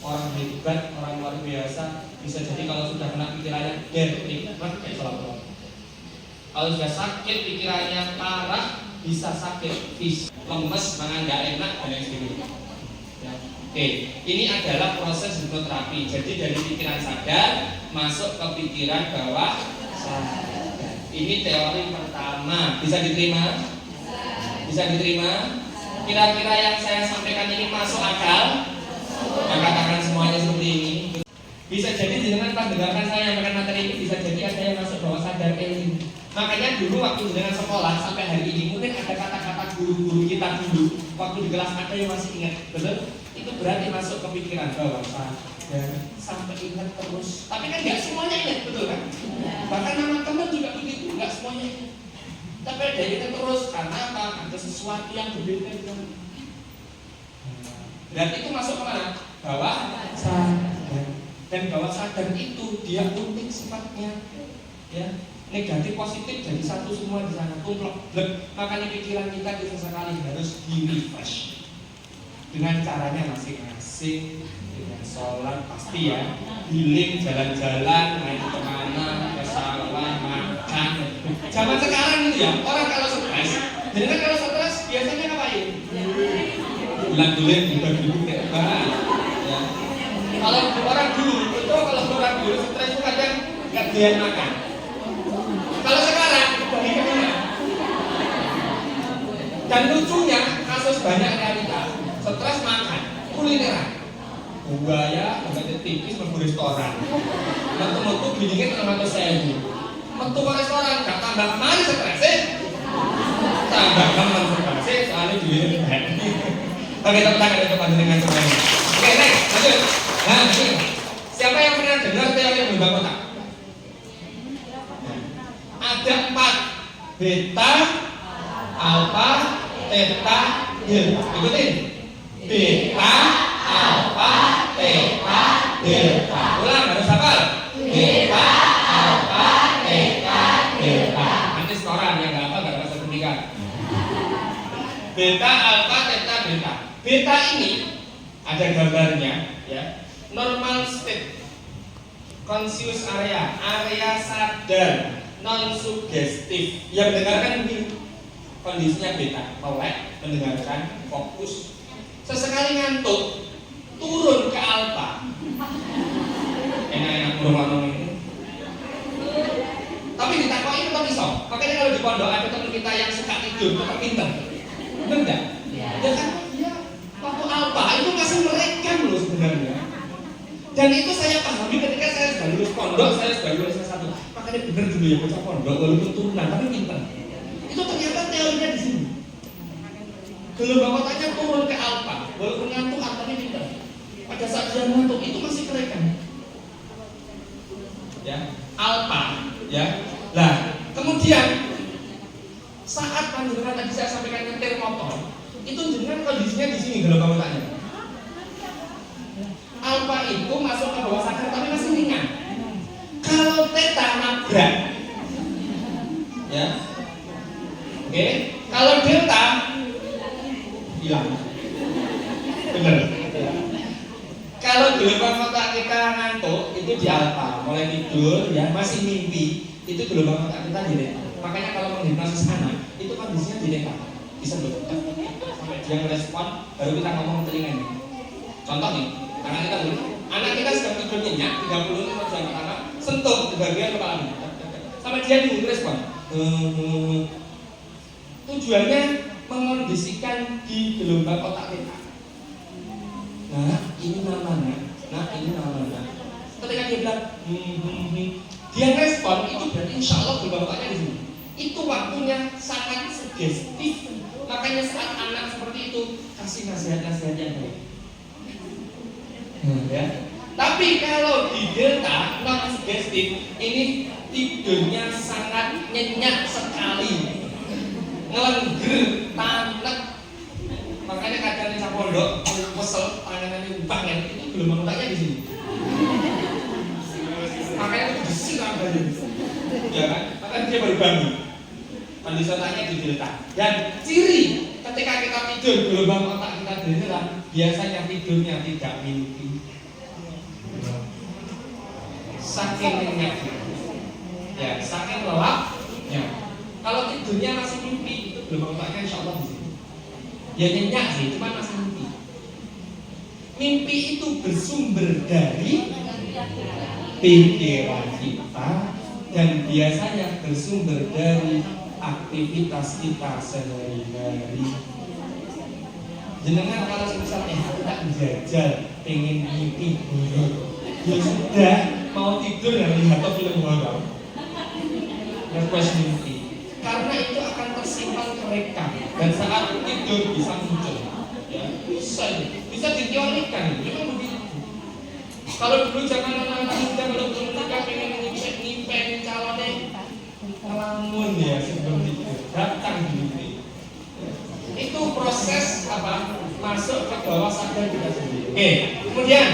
orang hebat, orang luar biasa. Bisa jadi kalau sudah kena pikirannya kayak sholat. Kalau sudah sakit pikirannya parah, bisa sakit fisik, lemes, mangan nggak enak dan lain sebagainya. Ya. Oke, ini adalah proses hipnoterapi. Jadi dari pikiran sadar masuk ke pikiran bawah sadar. Ini teori pertama. Bisa diterima? Bisa diterima? Kira-kira yang saya sampaikan ini masuk akal? Angkat tangan semuanya seperti ini. Bisa jadi dengan mendengarkan saya yang makan materi ini, bisa jadi ada yang masuk bawah sadar ini. Makanya dulu waktu dengan sekolah sampai hari ini mungkin ada kata-kata guru-guru kita dulu waktu di kelas ada yang masih ingat, betul? Itu berarti masuk ke pikiran bawah sadar sampai ingat terus. Tapi kan nggak semuanya ingat, betul kan? Bahkan nama teman juga begitu, nggak semuanya ingat. Tapi ada yang ingat terus karena apa? Ada sesuatu yang berbeda. Dan itu masuk ke mana? Bawah sadar. Dan bawah sadar itu dia unik sifatnya, ya. Negatif positif jadi satu semua di sana, tumplek blek. Makanya pikiran kita sesekali harus di-refresh dengan caranya masing-masing, dengan sholat pasti ya, healing, jalan-jalan, main kemana, ke sawah, makan. Zaman sekarang itu ya, orang kalau stres, jadi kan kalau stres biasanya ngapain? Bulan-bulan juga dulu kayak ya. Kalau orang dulu, itu kalau orang dulu stres itu kadang nggak doyan makan. Kalau sekarang bagaimana? Dan lucunya kasus banyak realita stres makan kulineran. Buaya agak tipis mau restoran. Metu-metu bidingnya sama saya. Metu ke restoran nggak tambah kemana stresnya? Tambah kemana stresnya? Soalnya duitnya banyak. Oke, tepuk tangan untuk panjenengan semuanya. Oke, next, lanjut. Nah, siapa yang pernah dengar teori gelombang kotak? Ada 4: beta, alfa, theta, delta. Ikutin. Beta, alfa, theta, delta. Ulang, harus hafal. Beta, alfa, theta, delta. Nanti setoran yang nggak hafal nggak dapat sertifikat. Beta, alfa, theta, delta. Beta ini ada gambarnya, ya. Normal state, conscious area, area sadar, non sugestif. Yang mendengarkan mungkin kondisinya beta, melek, mendengarkan, fokus. Sesekali ngantuk, turun ke alfa. Enak-enak ngomong ini. Tapi ditakoki tetap iso. Makanya kalau di pondok ada teman kita yang suka tidur, tetap pinter. Benar enggak? Ya kan dia waktu alfa itu masih merekam loh sebenarnya. Dan itu saya pahami ketika saya sudah lulus pondok, saya sudah lulus S1. Makanya benar dulu ya bocah pondok walaupun turunan tapi pinter. Itu ternyata teorinya di sini. Gelombang kotaknya turun ke alfa, walaupun ngantuk alfanya pinter. Pada saat dia ngantuk itu masih kerekam. Ya, alfa, ya. Nah, kemudian saat panjenengan tadi saya sampaikan nyetir motor, itu jenengan kondisinya di sini gelombang kotaknya. Alfa itu masuk ke bawah sadar tapi masih ringan. Kalau theta nabrak, ya, oke. Kalau delta hilang, bener. Kalau gelombang kotak kita ngantuk itu di alfa, mulai tidur, ya masih mimpi, itu gelombang kotak kita di theta. Makanya kalau menghipnosis anak itu kondisinya di theta, bisa berdetak sampai dia merespon, baru kita ngomong telinganya. Contoh nih. Anak kita sedang tidur nyenyak 30 jam pertama, sentuh di bagian kepala sampai dia direspon. Tujuannya mengondisikan di gelombang kotak kita. Nah, ini namanya. Nah, ini namanya. Ketika dia bilang dia respon, itu berarti insya Allah gelombang kotaknya di sini. Itu waktunya sangat sugestif. Makanya saat anak seperti itu kasih nasihat-nasihat yang baik. Ya. Tapi kalau di delta non sugestif ini tidurnya sangat nyenyak sekali, ngelengger, tanek. Makanya kadang di pondok kesel, tangannya banget itu gelombang kotaknya di sini. Makanya itu disiram badan, ya kan? Makanya dia baru bangun. Kondisi otaknya di delta. Dan ciri ketika kita tidur gelombang otak kita delta, biasanya tidurnya tidak mimpi. saking nyenyaknya. Ya, saking lelapnya. Kalau tidurnya masih mimpi itu belum mengatakan insya Allah di sini. Ya nyenyak sih, cuma masih mimpi. Mimpi itu bersumber dari pikiran kita dan biasanya bersumber dari aktivitas kita sehari-hari. Jenengan kalau misalnya tak jajal pengen mimpi buruk, ya sudah mau tidur dan lihat film horor, request mimpi, karena itu akan tersimpan kerekam dan saat tidur bisa muncul, ya bisa diteorikan, itu kan begitu. Kalau dulu zaman anak-anak muda kalau belum nikah pengen nyimpen calonnya ngelamun ya sebelum tidur datang mimpi. Itu proses apa? Masuk ke bawah sadar kita sendiri. Oke, kemudian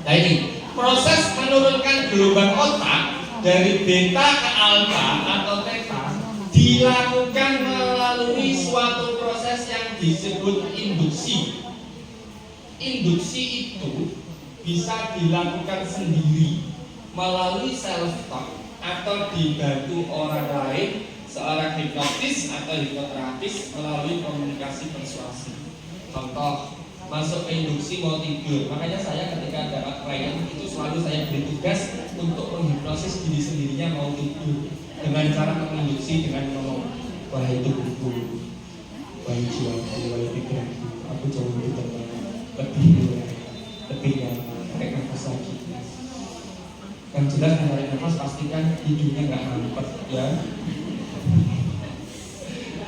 nah ini proses menurunkan gelombang otak dari beta ke alfa atau theta dilakukan melalui suatu proses yang disebut induksi. Induksi itu bisa dilakukan sendiri melalui self talk atau dibantu orang lain, seorang hipnotis atau hipnoterapis melalui komunikasi persuasi. Contoh, masuk ke induksi mau tidur. Makanya saya ketika dapat klien itu selalu saya beri tugas untuk menghipnosis diri sendirinya mau tidur dengan cara menginduksi dengan ngomong, wahai tubuhku, wahai jiwaku, wahai pikiranku, aku jauh lebih tenang, lebih nyaman. Tarik nafas lagi. Yang jelas menarik nafas pastikan hidungnya nggak mampet ya.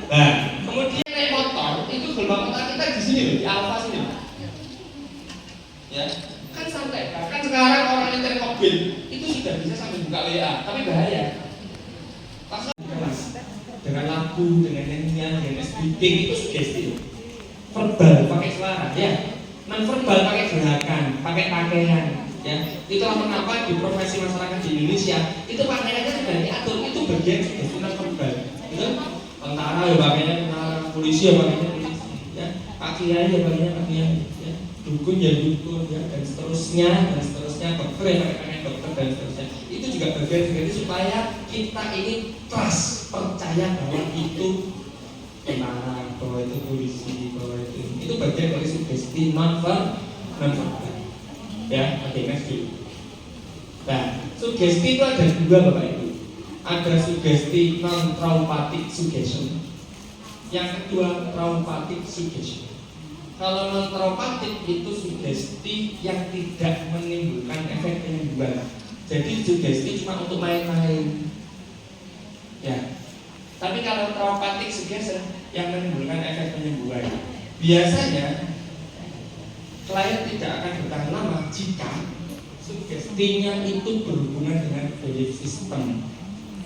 Nah, kemudian naik motor itu gelombang otak kita di sini loh, di alfa sini. Ya, kan santai. Kan sekarang orang nyetir mobil itu sudah bisa sambil buka WA, tapi bahaya. Pas dengan lagu, dengan nyanyian, dengan speaking itu sugesti loh. Verbal pakai suara, ya. Non-verbal pakai gerakan, pakai pakaian, ya. Itulah mengapa di profesi masyarakat di Indonesia itu pakaiannya sudah diatur, itu bagian sugesti non-verbal. Itu tentara ya pakainya tentara, polisi ya pakainya polisi, ya. Pak Kiai ya pakainya Pak Kiai, ya. Dukun ya dukun, ya, dan seterusnya, dokter ya pakaian dokter dan seterusnya. Itu juga bagian sugesti supaya kita ini trust, percaya bahwa itu tentara, bahwa itu polisi, bahwa itu bagian dari sugesti non-verbal. Ya, oke, next dulu. Nah, sugesti itu ada dua Bapak Ibu. Ada sugesti non-traumatic suggestion. Yang kedua traumatic suggestion. Kalau non-traumatic itu sugesti yang tidak menimbulkan efek penyembuhan. Jadi sugesti cuma untuk main-main. Ya. Tapi kalau traumatic suggestion yang menimbulkan efek penyembuhan, biasanya klien tidak akan bertahan lama jika sugestinya itu berhubungan dengan belief system,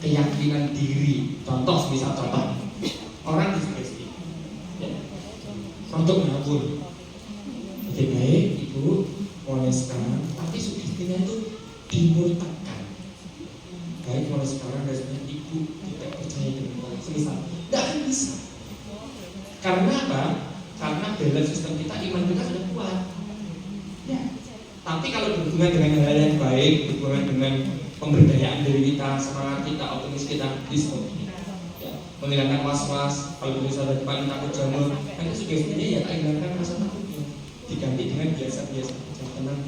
keyakinan diri. Contoh, misal contoh, orang disugesti, ya, untuk menabur. Oke, baik, Ibu, mulai sekarang, tapi sugestinya itu dimurtadkan. Baik, mulai sekarang rasanya Ibu tidak percaya dengan Allah. Semisal, tidak akan bisa. Karena apa? Karena balance sistem kita, iman kita sudah kuat. Ya. Tapi kalau berhubungan dengan hal yang baik, berhubungan dengan pemberdayaan diri kita, semangat kita, optimis kita, diskon. Ya. Menghilangkan was-was, kalau misalnya depan takut jamur, nanti sugestinya ya tak hilangkan rasa takutnya, diganti dengan biasa-biasa saja, tenang.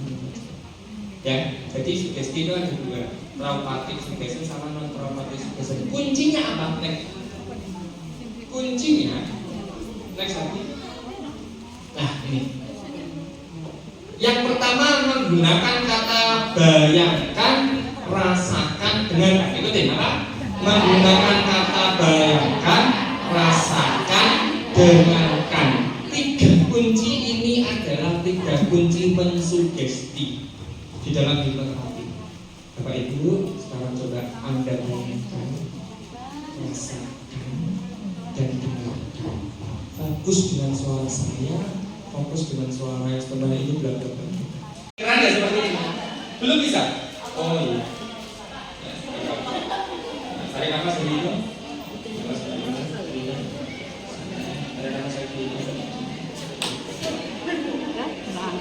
Ya, jadi sugesti itu ada dua, traumatic suggestion sama non traumatic suggestion. Kuncinya apa? Next. Kuncinya, next lagi. Nah ini. Yang pertama menggunakan kata bayangkan, rasakan dengan ikutin apa? Menggunakan kata bayangkan, rasakan, dengarkan. Tiga kunci ini adalah tiga kunci mensugesti di dalam hipnoterapi. Bapak Ibu, sekarang coba Anda bayangkan, rasakan, dan dengarkan. Fokus dengan suara saya, fokus dengan suara yang sebenarnya ini belakang. Keren ya seperti ini? Belum bisa? Oh iya. Tarik nafas dari itu. Tarik nafas dari itu.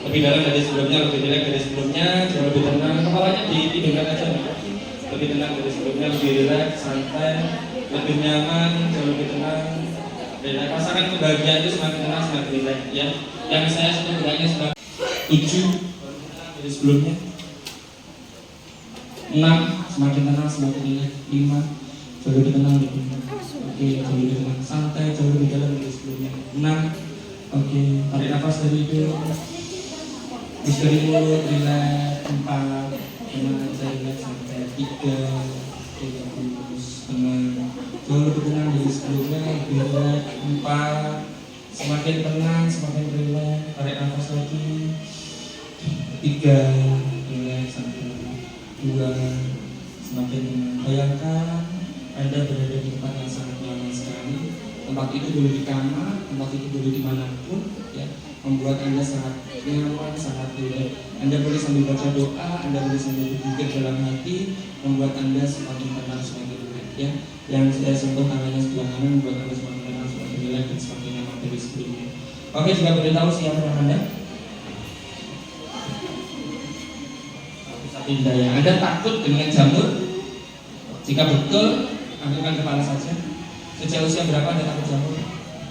lebih dalam dari sebelumnya, lebih rileks dari sebelumnya, jauh lebih tenang. Kepalanya ditidurkan aja, lebih tenang dari sebelumnya, lebih rileks, santai, lebih nyaman, jauh lebih tenang. Dan rasakan kebahagiaan itu semakin tenang, semakin rileks ya. Yang saya setidaknya sudah 7 dari sebelumnya, 6 semakin tenang, semakin rileks, 5 jauh lebih tenang, lebih tenang. Oke, jauh lebih tenang, santai, jauh lebih dalam dari sebelumnya. 6, oke, tarik nafas dari hidung, bis dari mulut, rileks. 4, tenang aja, rileks, santai. 3, bagus, tenang, jauh lebih tenang dari sebelumnya, lebih rileks. 4, semakin tenang, semakin rileks, tarik nafas lagi. 3, rileks, santai. 2, semakin tenang. Bayangkan Anda berada di tempat yang sangat nyaman sekali. Tempat itu boleh di kamar, tempat itu boleh dimanapun, ya, membuat Anda sangat nyaman, sangat rileks. Anda boleh sambil baca doa, Anda boleh sambil berpikir dalam hati, membuat Anda semakin tenang, semakin rileks. Ya, yang saya sentuh tangannya sebelah kanan membuat Anda semakin tenang, semakin rileks dan semakin nyaman dari sebelumnya. Oke, juga boleh tahu siapa yang Anda? Tidak ya. Anda takut dengan jamur? Jika betul, angkatkan kepala saja. Sejak usia berapa Anda takut jamur?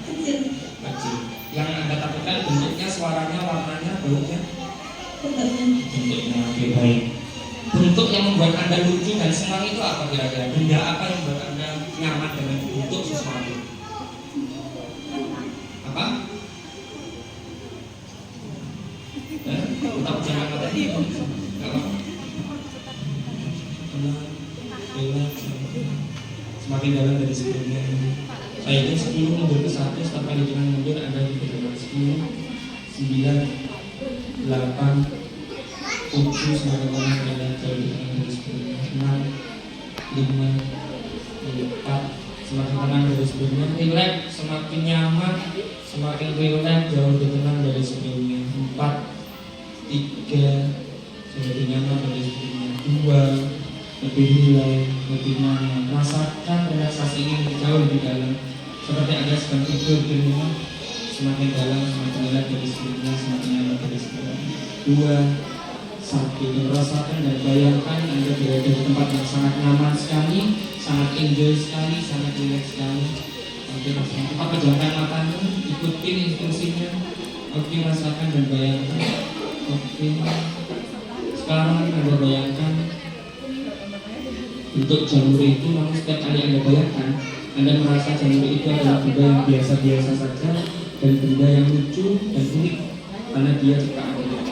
Kecil. Kecil. Yang Anda takutkan bentuknya, suaranya, warnanya, baunya? Bentuknya. Oke, baik. Bentuk yang membuat Anda lucu dan senang itu apa kira-kira? Benda apa yang membuat Anda nyaman dengan bentuk sesuatu? Apa? Tetap jangan kata itu. Semakin dalam dari sebelumnya. Saya itu 10 mundur ke 1, setiap kali hitungan mundur Anda di kedalaman 10, 9, 8, 7, semakin tenang Anda jauh di tengah dari sebelumnya. 6, 5, 4, semakin tenang dari sebelumnya. Rileks, semakin nyaman, semakin rileks, jauh lebih tenang dari sebelumnya. 4, 3, lebih nyaman dari sebelumnya. 2, lebih rileks, lebih nyaman. Rasakan relaksasi ini jauh lebih dalam, seperti Anda sedang tidur di rumah. Semakin dalam, semakin rileks dari sebelumnya, semakin nyaman dari sebelumnya. 2, 1, rasakan dan bayangkan Anda berada di tempat yang sangat nyaman sekali, sangat enjoy sekali, sangat rileks sekali. Oke, rasakan. Cepat pejamkan matanya, ikutin instruksinya. Oke, rasakan dan bayangkan. Oke, sekarang Anda bayangkan bentuk jamur itu. Namun setiap kali Anda bayangkan, Anda merasa jamur itu adalah benda yang biasa-biasa saja dan benda yang lucu dan unik karena dia ciptaan Allah.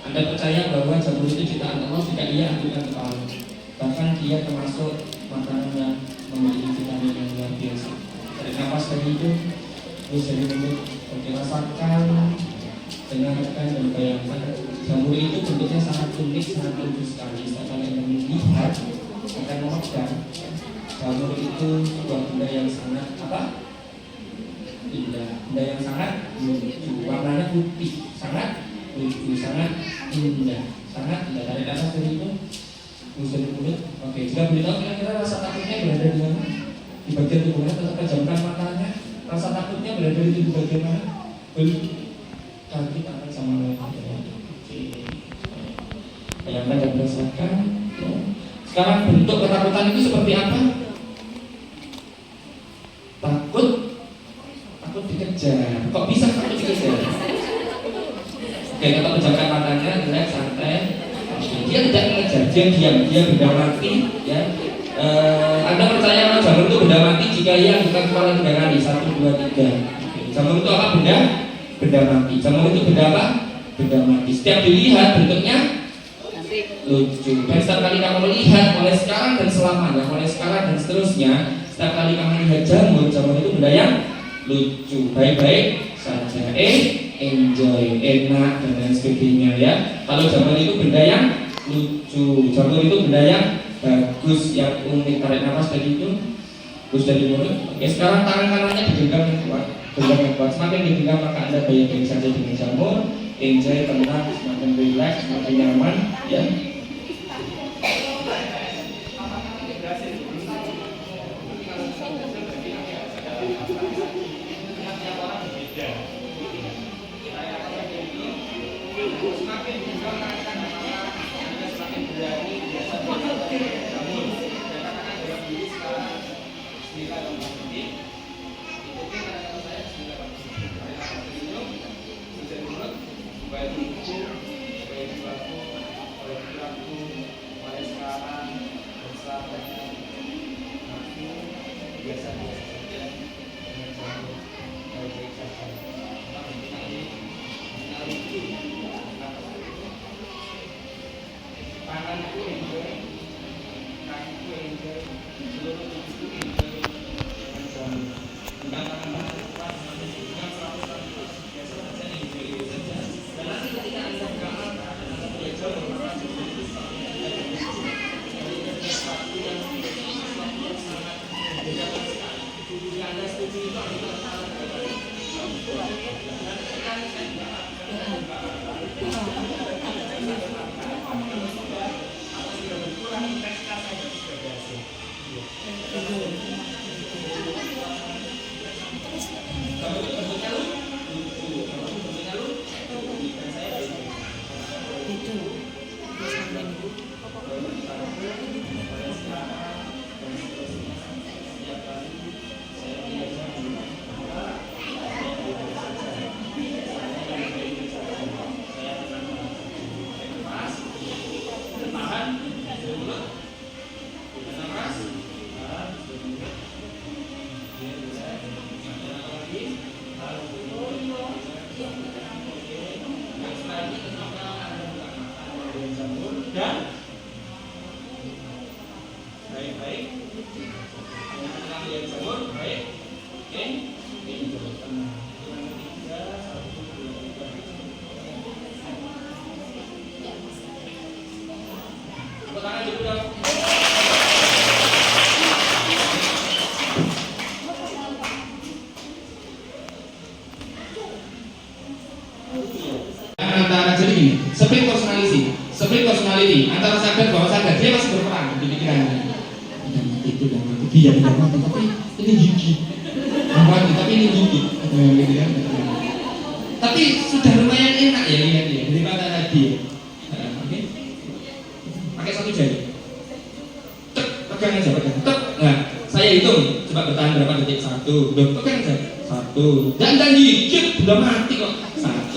Anda percaya bahwa jamur itu ciptaan Allah jika ia ambilkan kepala. Bahkan dia termasuk makanan yang memiliki vitamin yang luar biasa. Tarik nafas dari hidung, terus dari mulut. Oke, rasakan, dengarkan dan bayangkan. Jamur itu bentuknya sangat unik, sangat lucu sekali. Setiap kali Anda melihat, akan memegang, jamur itu sebuah benda yang sangat indah, benda yang sangat lucu, warnanya putih, sangat lucu, sangat indah, sangat indah. Dari atas dari itu, usir mulut. Oke, jika beritahu kira-kira rasa takutnya berada di mana? Di bagian tubuhnya, tetap pejamkan matanya. Rasa takutnya berada di tubuh bagian mana? Kaki tangan sama leher. Bayangkan dan rasakan. Sekarang bentuk ketakutan itu seperti apa? Takut dikejar. Kok bisa takut dikejar? Oke, kita pejamkan matanya, rileks, santai. Dia tidak mengejar, dia diam, dia benda mati. Ya, Anda percaya kalau jamur itu benda mati jika ia bukan kepala 3 kali, 1, 2, 3. Jamur itu apa? Benda mati. Jamur itu benda apa? Benda mati. Setiap dilihat bentuknya lucu. Dan setiap kali kamu melihat, mulai sekarang dan selamanya, mulai sekarang dan seterusnya, setiap kali kamu melihat jamur itu benda yang lucu, baik-baik saja, enjoy, enak dan lain sebagainya ya. Kalau jamur itu benda yang lucu, jamur itu benda yang bagus, yang unik. Tarik nafas dari itu, terus dari mulut. Oke, sekarang tangan kanannya digenggam yang kuat, genggam yang kuat. Semakin digenggam maka Anda baik-baik saja dengan jamur. Enjoy, tenang, semakin relax, semakin nyaman ya. semakin mendoakan maka Anda semakin berani biasa bangun dan katakan dalam diri sekarang Bismillahirrahmanirrahim. Ikuti kata-kata saya Bismillahirrahmanirrahim. Mari kita senyum, menjadi mulut, baik ibu, baik bapu, baik piraku, mulai sekarang bersahabatnya aku biasa-biasa saja dengan jalan baik-baik saja. Tapi itu tanganku enjoy, kakiku enjoy, seluruh tubuhku enjoy dengan jalan. Bukan tangan keras, bukan 100% biasa saja, enjoy saja. Dan nanti ketika Anda berangkat, Anda belajar maka seperti sesuatu yang sangat membedakan sekali. Jika Anda setuju itu adalah tangan keras. Dan baik-baik yang lihat jamur, baik, oke, tenang. Tepuk tangan dulu dong. Antara jadi gini, split personality antara sadar bahwa sadar dia masih berperan di pikirannya. Tidak mati itu dan mati dia tidak mati tapi ini gigi, mati tapi ini gigi, gitu kan? Tapi sudah lumayan enak ya lihat dia daripada tadi. Oke, pakai satu jari, tek, pegang aja pegang, tek. Nah, saya hitung, coba bertahan berapa detik? 1, pegang aja 1, dan gigit udah mati kok 1,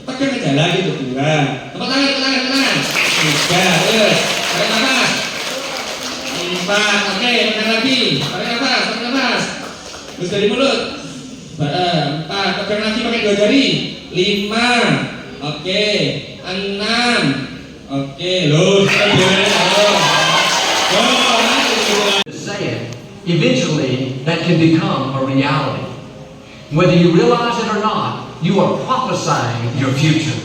pegang aja lagi tuh 2, tepuk tangan 3, tarik nafas 4, oke, pegang lagi, tarik nafas terus dari mulut 4, pegang lagi pakai 2 jari 5, oke, 6, oke, say it, eventually that can become a reality. Whether you realize it or not, you are prophesying your future.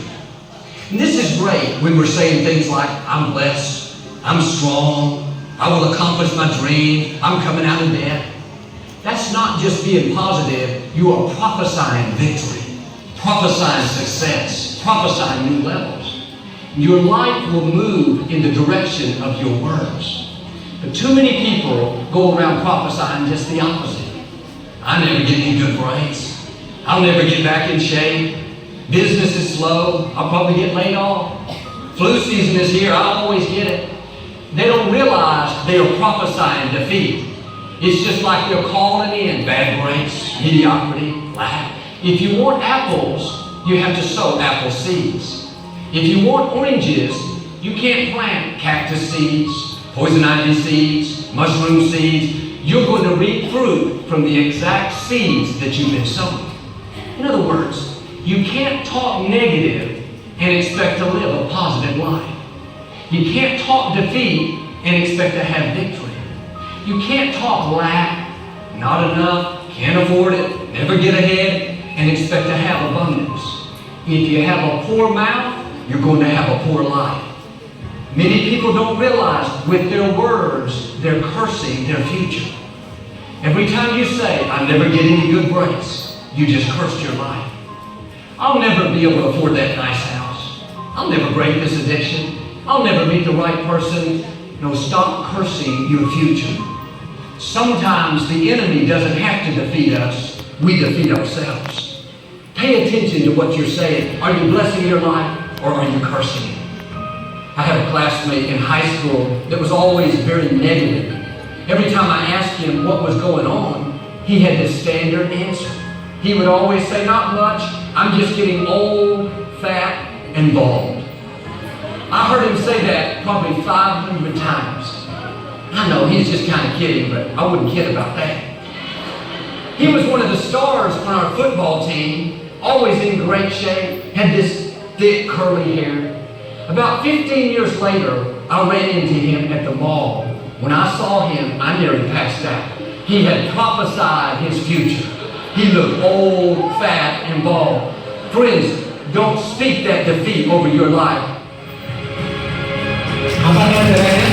And this is great when we're saying things like, I'm blessed, I'm strong, I will accomplish my dream, I'm coming out of debt. That's not just being positive, you are prophesying victory, prophesying success, prophesying new levels. Your life will move in the direction of your words. But too many people go around prophesying just the opposite. I never get any good grades. I'll never get back in shape. Business is slow. I'll probably get laid off. Flu season is here. I'll always get it. They don't realize they are prophesying defeat. It's just like they're calling in bad grades, mediocrity, lack. If you want apples, you have to sow apple seeds. If you want oranges, you can't plant cactus seeds, poison ivy seeds, mushroom seeds. You're going to reap fruit from the exact seeds that you've been sowing. In other words, you can't talk negative and expect to live a positive life. You can't talk defeat and expect to have victory. You can't talk lack, not enough, can't afford it, never get ahead, and expect to have abundance. If you have a poor mouth, you're going to have a poor life. Many people don't realize with their words, they're cursing their future. Every time you say, I never get any good grades, you just cursed your life. I'll never be able to afford that nice house. I'll never break this addiction. I'll never meet the right person. No, stop cursing your future. Sometimes the enemy doesn't have to defeat us. We defeat ourselves. Pay attention to what you're saying. Are you blessing your life? or are you cursing him? I had a classmate in high school that was always very negative. Every time I asked him what was going on, he had this standard answer. He would always say, not much, I'm just getting old, fat, and bald. I heard him say that probably 500 times. I know, he's just kind of kidding, but I wouldn't kid about that. He was one of the stars on our football team, always in great shape, had this thick curly hair. About 15 years later, I ran into him at the mall. When I saw him, I nearly passed out. He had prophesied his future. He looked old, fat, and bald. Friends, don't speak that defeat over your life. Apa pelajarannya?